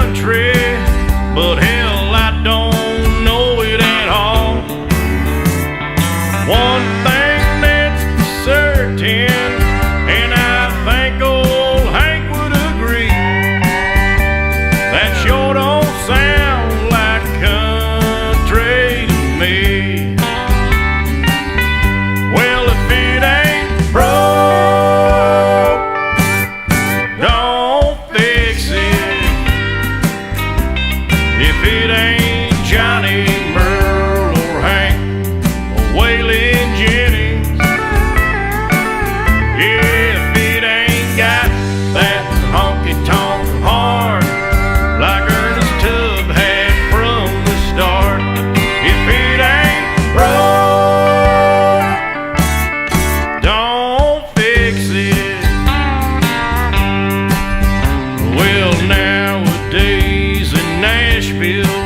country, but hell, I don't know it at all. One thing that's for certain, and I think old Hank would agree, that sure don't sound like country to me. Well, if it ain't broke, don't fix it. If it ain't Johnny, Merle, or Hank, or Waylon Jennings, yeah, if it ain't got that honky-tonk heart like Ernest Tubb had from the start, if it ain't broke, don't fix it. Well, nowadays in Nashville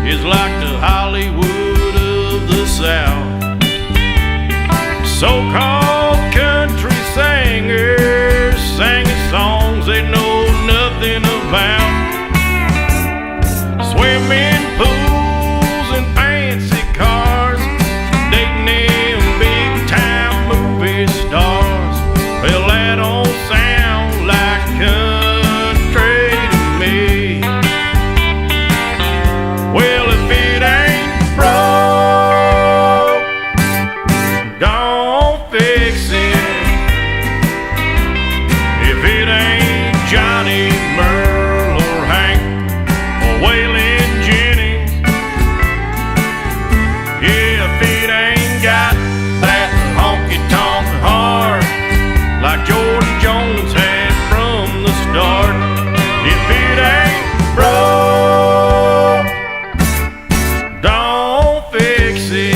is like the Hollywood of the South. So-called country singers singing songs they know nothing about. Swimming pools and fancy cars, dating them big-time movie stars. Well, that don't sound like country to me. Well, if it ain't broke, don't fix it. If it ain't Johnny, Merle, or Hank, or Waylon Jennings, yeah, if it ain't got that honky-tonk heart like George Jones had from the start, if it ain't broke, don't fix it.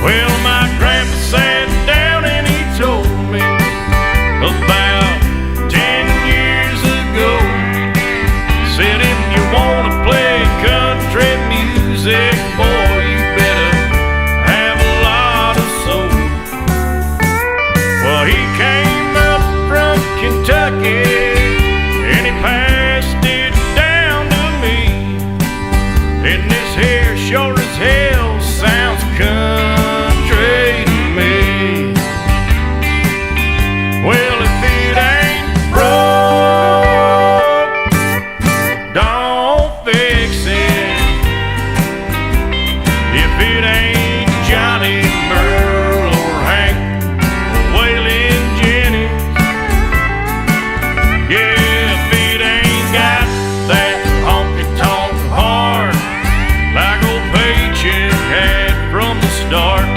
Well, my grandpa sat down and he told me about 10 years ago. Said if you wanna play country music, boy, you better have a lot of soul. Well, he came up from Kentucky and he passed it down to me. And this here sure as hell sounds country to me. Well, if it ain't broke, don't fix it. If it ain't Johnny, Merle, or Hank, or Waylon Jennings, yeah, if it ain't got that honky-tonk heart like old Paycheck had from the start,